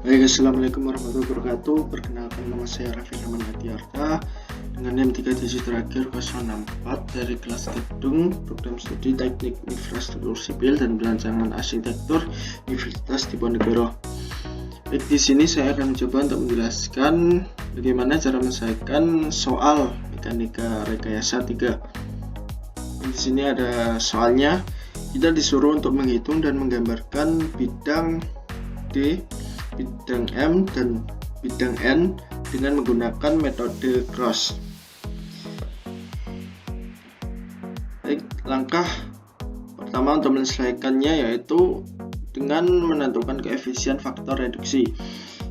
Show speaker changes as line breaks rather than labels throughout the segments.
Baik, Assalamualaikum warahmatullahi wabarakatuh. Perkenalkan, nama saya Raffi Rahman Adiarta dengan NIM 3 digit terakhir 064 dari kelas Gedung Program Studi Teknik Infrastruktur Sipil dan Perancangan Arsitektur Universitas Diponegoro. Baik, di sini saya akan mencoba untuk menjelaskan bagaimana cara menyelesaikan soal mekanika rekayasa 3. Di sini ada soalnya. Kita disuruh untuk menghitung dan menggambarkan bidang D, bidang M, dan bidang N dengan menggunakan metode cross. Baik, langkah pertama untuk menyelesaikannya yaitu dengan menentukan koefisien faktor reduksi,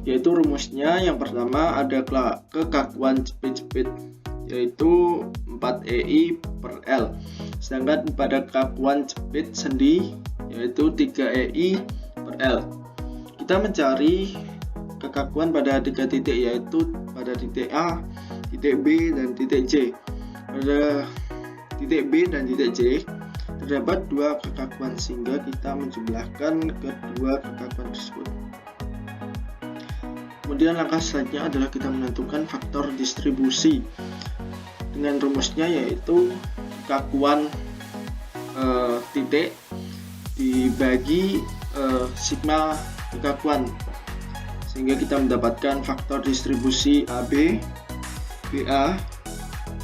yaitu rumusnya yang pertama ada kekakuan jepit-jepit yaitu 4EI per L, sedangkan pada kekakuan jepit sendi yaitu 3EI per L. Kita mencari kekakuan pada 3 titik, yaitu pada titik A, titik B, dan titik C. Pada titik B dan titik C terdapat 2 kekakuan, sehingga kita menjumlahkan kedua kekakuan tersebut. Kemudian langkah selanjutnya adalah kita menentukan faktor distribusi dengan rumusnya yaitu kekakuan titik dibagi sigma kekakuan, sehingga kita mendapatkan faktor distribusi AB, BA,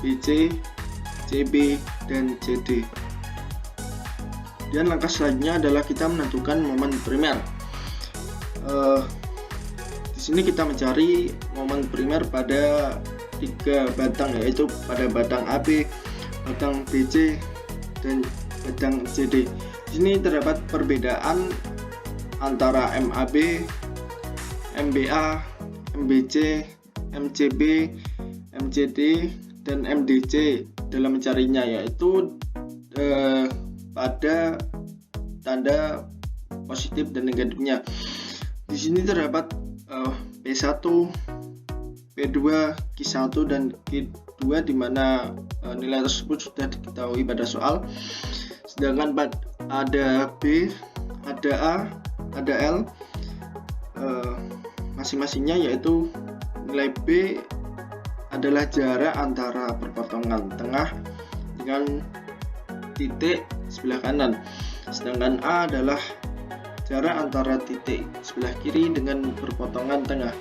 BC, CB, dan CD. Dan langkah selanjutnya adalah kita menentukan momen primer. Di sini kita mencari momen primer pada 3 batang, yaitu pada batang AB, batang BC, dan batang CD. Di sini terdapat perbedaan antara MAB, MBA, MBC, MCB, MCD, dan MDC dalam mencarinya, yaitu pada tanda positif dan negatifnya. Di sini terdapat P1, P2, Q1, dan Q2 di mana nilai tersebut sudah diketahui pada soal. Sedangkan ada B, ada A, ada L, masing-masingnya, yaitu nilai B adalah jarak antara perpotongan tengah dengan titik sebelah kanan, sedangkan A adalah jarak antara titik sebelah kiri dengan perpotongan tengah,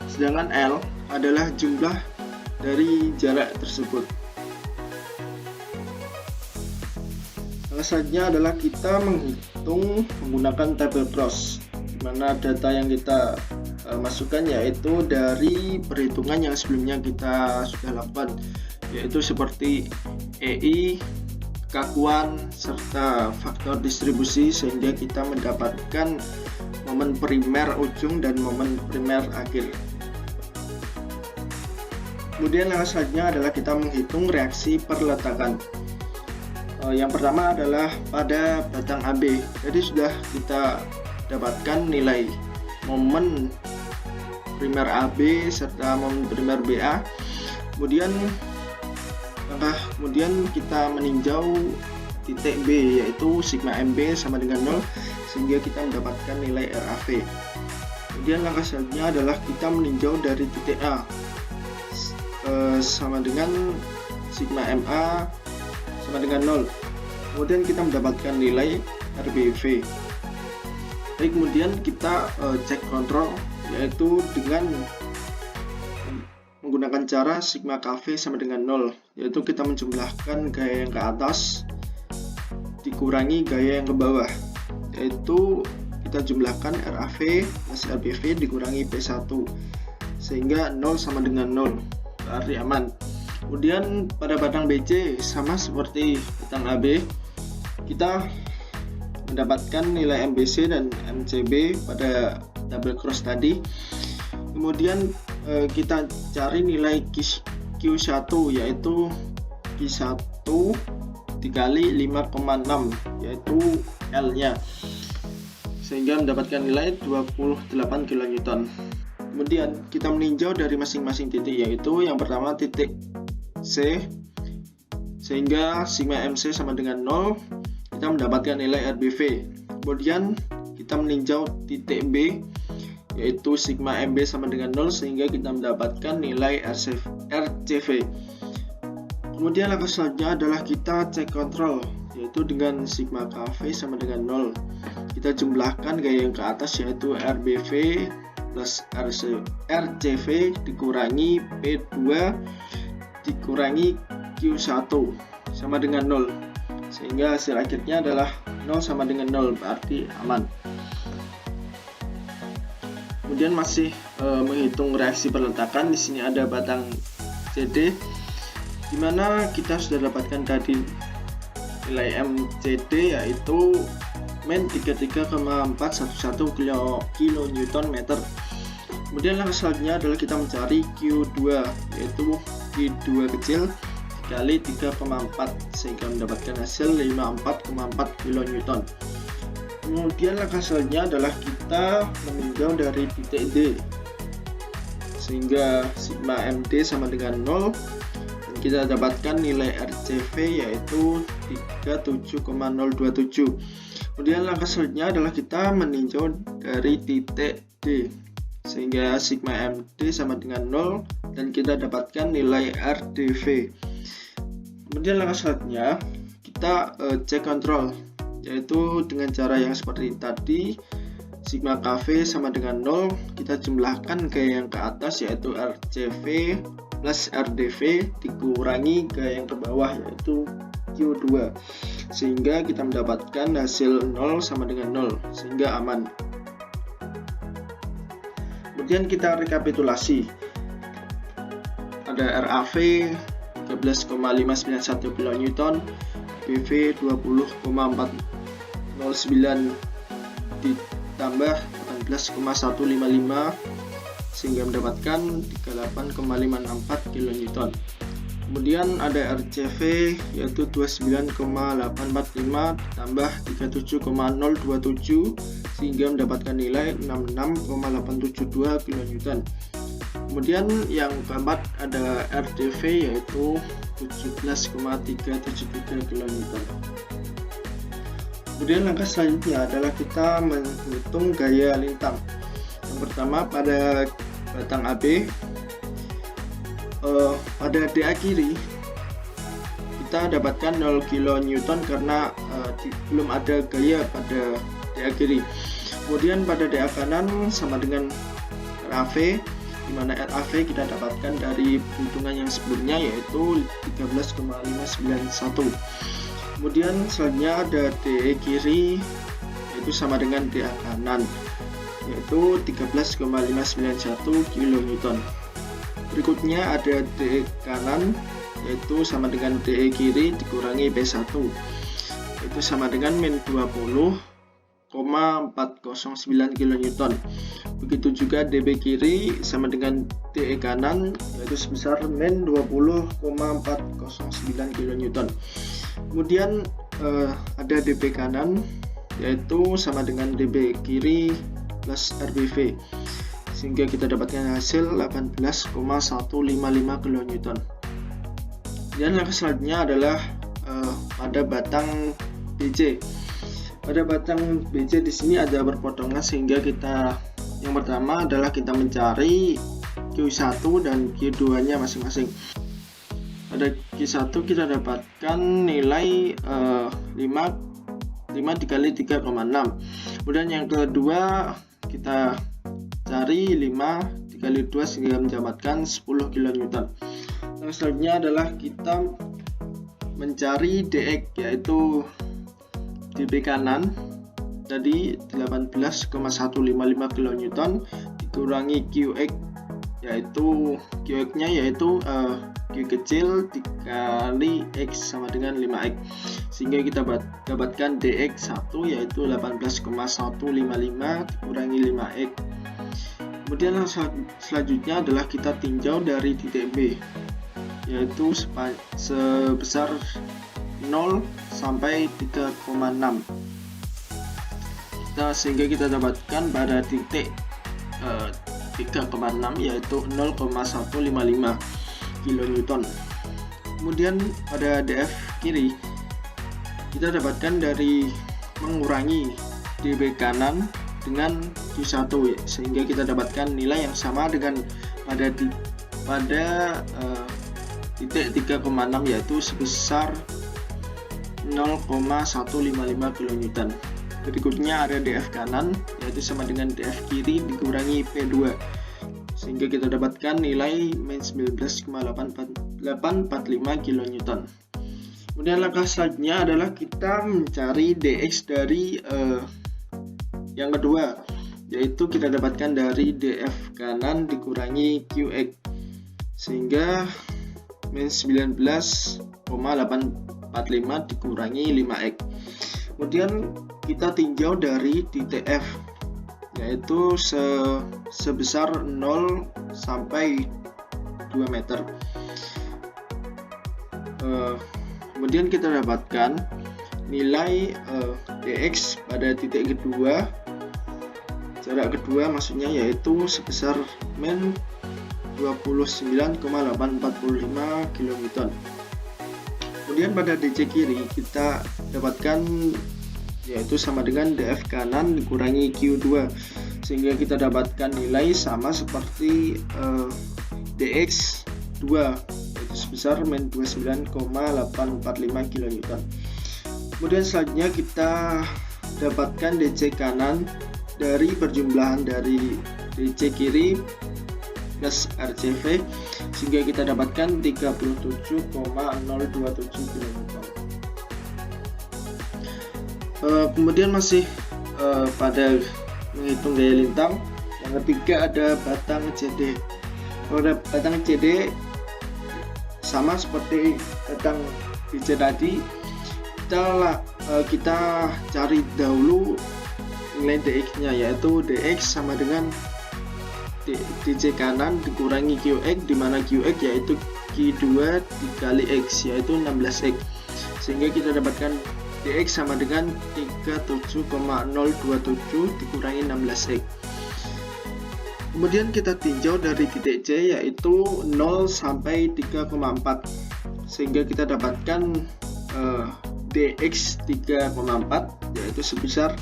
sedangkan L adalah jumlah dari jarak tersebut. Selanjutnya adalah kita menghitung menggunakan tabel cross, di mana data yang kita masukkan yaitu dari perhitungan yang sebelumnya kita sudah lakukan, yaitu seperti EI, kekakuan, serta faktor distribusi, sehingga kita mendapatkan momen primer ujung dan momen primer akhir. Kemudian langkah selanjutnya adalah kita menghitung reaksi perletakan. Yang pertama adalah pada batang AB. Jadi sudah kita dapatkan nilai momen primer AB serta momen primer BA. Kemudian kita meninjau titik B, yaitu sigma MB sama dengan 0, sehingga kita mendapatkan nilai RAV. Kemudian langkah selanjutnya adalah kita meninjau dari titik A sama dengan sigma MA sama dengan 0. Kemudian kita mendapatkan nilai RBV. Baik, kemudian kita cek kontrol, yaitu dengan menggunakan cara sigma KV sama dengan 0, yaitu kita menjumlahkan gaya yang ke atas dikurangi gaya yang ke bawah, yaitu kita jumlahkan RAV plus RBV dikurangi P1, sehingga 0 sama dengan 0, berarti aman. Kemudian pada batang BC sama seperti batang AB, kita mendapatkan nilai MBC dan MCB pada tabel cross tadi. Kemudian kita cari nilai Q1, yaitu Q1 dikali 5,6, yaitu L nya, sehingga mendapatkan nilai 28 kN. Kemudian kita meninjau dari masing-masing titik, yaitu yang pertama titik C, sehingga sigma MC sama dengan 0, kita mendapatkan nilai RBV. Kemudian kita meninjau titik B, yaitu sigma MB sama dengan 0, sehingga kita mendapatkan nilai RCV. Kemudian langkah selanjutnya adalah kita cek kontrol, yaitu dengan sigma KV sama dengan 0. Kita jumlahkan gaya yang ke atas, yaitu RBV plus RCV dikurangi P2 dikurangi Q1 sama dengan 0, sehingga hasil akhirnya adalah 0 sama dengan 0, berarti aman. Kemudian masih menghitung reaksi perletakan. Di sini ada batang CD, dimana kita sudah dapatkan tadi nilai MCD yaitu min 33,411 kN/meter. Kemudian langkah selanjutnya adalah kita mencari Q2, yaitu Q2 kecil dikali 3,4, sehingga mendapatkan hasil 54,4 kN. Kemudian langkah selanjutnya adalah kita meninjau dari titik D, sehingga sigma MD sama dengan 0, dan kita dapatkan nilai RCV yaitu 37,027. Kemudian langkah selanjutnya adalah kita meninjau dari titik D, sehingga sigma MD sama dengan 0, dan kita dapatkan nilai RDV. Kemudian langkah selanjutnya kita cek kontrol, yaitu dengan cara yang seperti tadi. Sigma KV sama dengan 0, kita jumlahkan gaya yang ke atas, yaitu RCV plus RDV dikurangi gaya yang ke bawah, yaitu Q2, sehingga kita mendapatkan hasil 0 sama dengan 0, sehingga aman. Kemudian kita rekapitulasi. Ada RAV 13,591 kN, PV 20,409 ditambah 18,155, sehingga mendapatkan 38,564 kN. Kemudian ada RCV yaitu 29,845 ditambah 37,027, sehingga mendapatkan nilai 66,872 kN. Kemudian yang keempat ada RDV yaitu 17,373 kN. Kemudian langkah selanjutnya adalah kita menghitung gaya lintang. Yang pertama pada batang AB, pada DA kiri kita dapatkan 0 kN karena belum ada gaya pada DA kiri. Kemudian pada DA kanan sama dengan RAV, di mana RAV kita dapatkan dari perhitungan yang sebelumnya yaitu 13,591. Kemudian selanjutnya ada DE kiri, yaitu sama dengan DA kanan, yaitu 13,591 kN. Berikutnya ada DE kanan, yaitu sama dengan DE kiri dikurangi P1, yaitu sama dengan min 20,409 kN. Begitu juga DB kiri sama dengan DE kanan, yaitu sebesar min 20,409 kN. Kemudian ada DB kanan, yaitu sama dengan DB kiri plus RBV, sehingga kita dapatkan hasil 18,155 kN. Dan langkah selanjutnya adalah pada batang BJ. Pada batang BJ di sini ada berpotongan, sehingga kita yang pertama adalah kita mencari Q1 dan Q2 nya masing-masing. Pada Q1 kita dapatkan nilai 5 dikali 3,6. Kemudian yang kedua kita cari 5 dikali 2 sehingga mendapatkan 10 kN. Yang selanjutnya adalah kita mencari DX, yaitu DB kanan tadi 18,155 kN dikurangi QX, yaitu QX nya yaitu Q kecil dikali X sama dengan 5X, sehingga kita dapatkan DX1 yaitu 18,155 dikurangi 5X. Kemudian yang selanjutnya adalah kita tinjau dari titik B, yaitu sebesar 0 sampai 3,6, sehingga kita dapatkan pada titik 3,6 yaitu 0,155 kN. Kemudian pada DF kiri kita dapatkan dari mengurangi DB kanan dengan Q1 ya, sehingga kita dapatkan nilai yang sama dengan pada titik 3,6 yaitu sebesar 0,155 kN. Berikutnya ada DF kanan yaitu sama dengan DF kiri dikurangi P2, sehingga kita dapatkan nilai min 19,845 kN. Kemudian langkah selanjutnya adalah kita mencari DX dari yang kedua, yaitu kita dapatkan dari DF kanan dikurangi QX, sehingga min 19,845 dikurangi 5X. Kemudian kita tinjau dari titik F, yaitu sebesar 0 sampai 2 meter. Kemudian kita dapatkan nilai DX pada titik kedua, jarak kedua maksudnya, yaitu sebesar min 29,845 kN. Kemudian pada DC kiri kita dapatkan yaitu sama dengan DF kanan dikurangi Q2, sehingga kita dapatkan nilai sama seperti DX2 yaitu sebesar min 29,845 kN. Kemudian selanjutnya kita dapatkan DC kanan dari perjumlahan dari DC kiri plus RCV, sehingga kita dapatkan 37,027 kN. Kemudian masih pada menghitung gaya lintang, yang ketiga ada batang CD. Pada batang CD sama seperti batang DC tadi, kita cari dahulu nilai DX nya, yaitu DX sama dengan DC kanan dikurangi QX, dimana QX yaitu Q2 dikali X yaitu 16X, sehingga kita dapatkan DX sama dengan 37,027 dikurangi 16X. Kemudian kita tinjau dari titik C yaitu 0 sampai 3,4, sehingga kita dapatkan DX 3,4 yaitu sebesar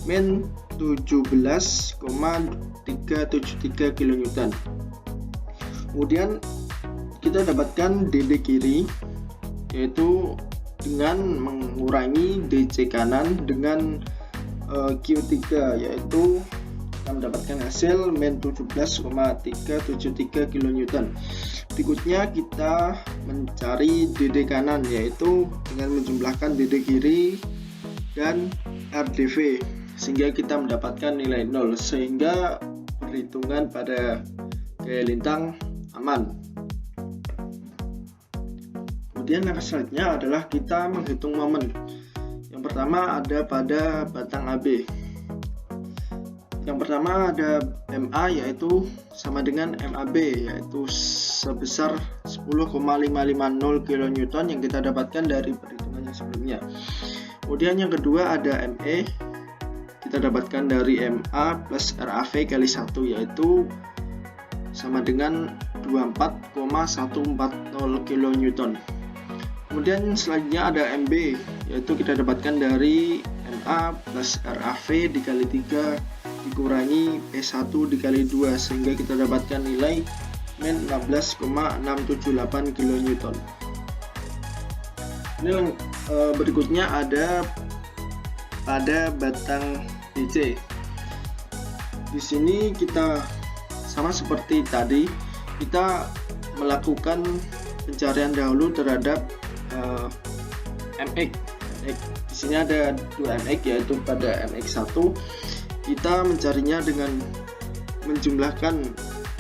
min 17,373 kN. Kemudian kita dapatkan DD kiri yaitu dengan mengurangi DC kanan dengan Q3, yaitu kita mendapatkan hasil min 17,373 kN. Berikutnya kita mencari DD kanan, yaitu dengan menjumlahkan DD kiri dan RDV, sehingga kita mendapatkan nilai 0, sehingga perhitungan pada gaya lintang aman. Kemudian yang selanjutnya adalah kita menghitung momen. Yang pertama ada pada batang AB. Yang pertama ada MA yaitu sama dengan MAB, yaitu sebesar 10,550 kN yang kita dapatkan dari perhitungan yang sebelumnya. Kemudian yang kedua ada ME, kita dapatkan dari MA plus RAV kali 1, yaitu sama dengan 24,140 kN. Kemudian selanjutnya ada MB, yaitu kita dapatkan dari MA plus RAV dikali 3 dikurangi P1 dikali 2, sehingga kita dapatkan nilai min 16,678 kN. Ini berikutnya ada pada batang DC. Di sini kita sama seperti tadi, kita melakukan pencarian dahulu terhadap MX. Di sini ada 2 MX, yaitu pada MX1 kita mencarinya dengan menjumlahkan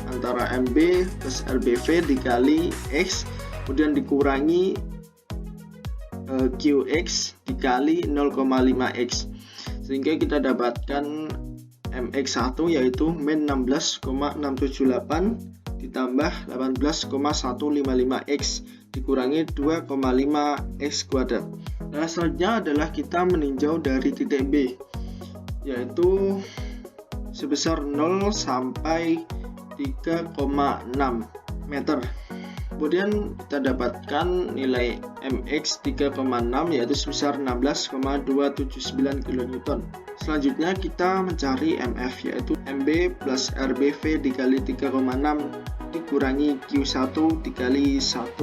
antara MB plus RBV dikali X, kemudian dikurangi QX dikali 0,5X, sehingga kita dapatkan MX1 yaitu min 16,678 ditambah 18,155X dikurangi 2,5X kuadrat. Nah, selanjutnya adalah kita meninjau dari titik B, yaitu sebesar 0 sampai 3,6 meter. Kemudian kita dapatkan nilai mx 3,6 yaitu sebesar 16,279 kN. Selanjutnya kita mencari mf yaitu mb plus rbv dikali 3,6 dikurangi q1 dikali 1,8,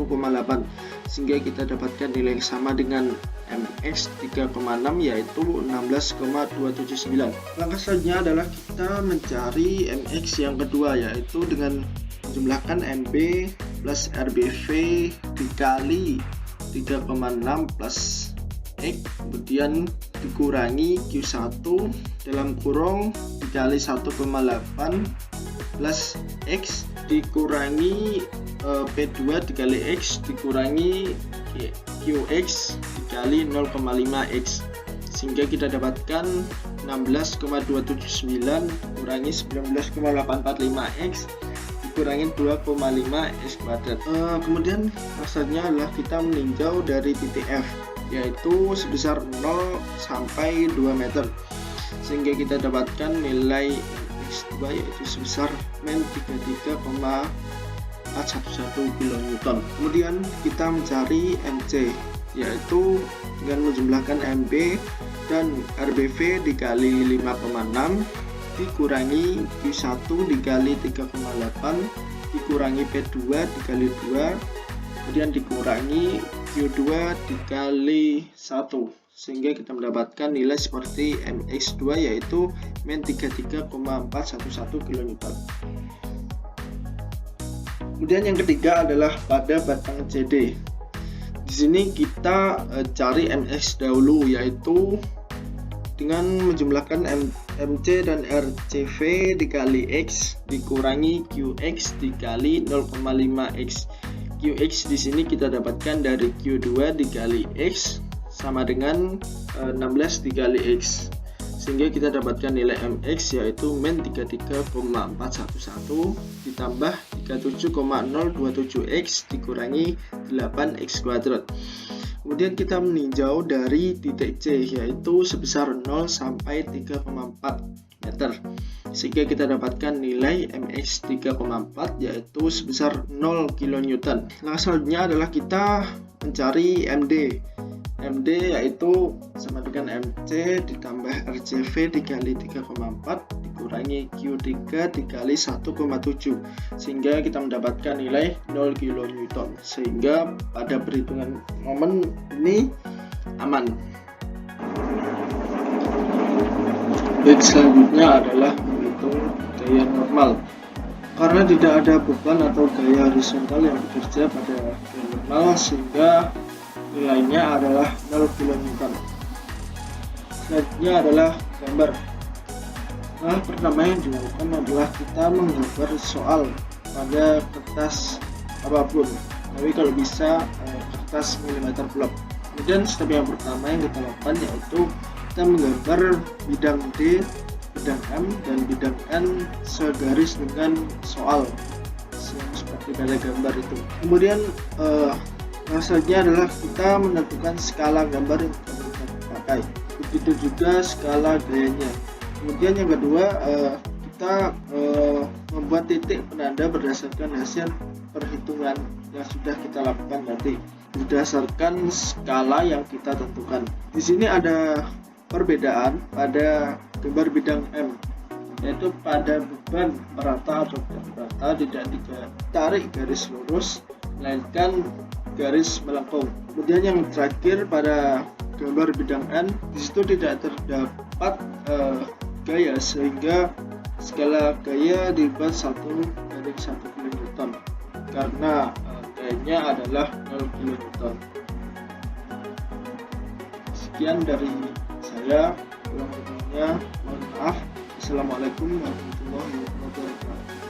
sehingga kita dapatkan nilai yang sama dengan mx 3,6 yaitu 16,279. Langkah selanjutnya adalah kita mencari mx yang kedua yaitu dengan menjumlahkan mb plus rbv dikali 3,6 plus x kemudian dikurangi q1 dalam kurung dikali 1,8 plus x dikurangi p2 dikali x dikurangi qx dikali 0,5x, sehingga kita dapatkan 16,279 dikurangi 19,845x dikurangi 2,5x kuadrat. Kemudian maksudnya adalah kita meninjau dari titik F yaitu sebesar 0 sampai 2 meter, sehingga kita dapatkan nilai x2 yaitu sebesar min 33,411 kN. Kemudian kita mencari mc yaitu dengan menjumlahkan mb dan rbv dikali 5,6 dikurangi q1 dikali 3,8 dikurangi p2 dikali 2 kemudian dikurangi q2 dikali 1, sehingga kita mendapatkan nilai seperti mx2 yaitu min 33,411 kN. Kemudian yang ketiga adalah pada batang CD. Di sini kita cari mx dahulu yaitu dengan menjumlahkan mc dan rcv dikali x dikurangi qx dikali 0,5x. Qx di sini kita dapatkan dari q2 dikali x sama dengan 16 dikali x, sehingga kita dapatkan nilai mx yaitu min 33,411 ditambah 37,027x dikurangi 8x kuadrat. Kemudian kita meninjau dari titik C yaitu sebesar 0 sampai 3,4 meter, sehingga kita dapatkan nilai mx 3,4 yaitu sebesar 0 kN. Langkah selanjutnya adalah kita mencari md yaitu sama dengan mc ditambah rcv dikali 3,4 dikurangi q3 dikali 1,7, sehingga kita mendapatkan nilai 0 kN, sehingga pada perhitungan momen ini aman. Baik, selanjutnya adalah menghitung gaya normal. Karena tidak ada beban atau gaya horizontal yang bekerja pada gaya normal, sehingga nilainya adalah 0 kN. Selanjutnya adalah gambar. Nah, pertama yang dilakukan adalah kita menggambar soal pada kertas apapun, tapi kalau bisa kertas milimeter blok. Kemudian step yang pertama yang kita lakukan yaitu kita menggambar bidang D, bidang M, dan bidang N segaris dengan soal yang seperti pada gambar itu. Kemudian maksudnya adalah kita menentukan skala gambar yang kita pakai, begitu juga skala gayanya. Kemudian yang kedua kita membuat titik penanda berdasarkan hasil perhitungan yang sudah kita lakukan tadi berdasarkan skala yang kita tentukan. Di sini ada perbedaan pada gambar bidang M, yaitu pada beban merata atau tidak merata tidak ditarik garis lurus melainkan garis melengkung. Kemudian yang terakhir pada gambar bidang N, disitu tidak terdapat gaya, sehingga skala gaya dibuat 1 kN karena gayanya adalah 0 kN. Sekian dari saya, kurang lebihnya mohon maaf. Assalamualaikum warahmatullahi wabarakatuh.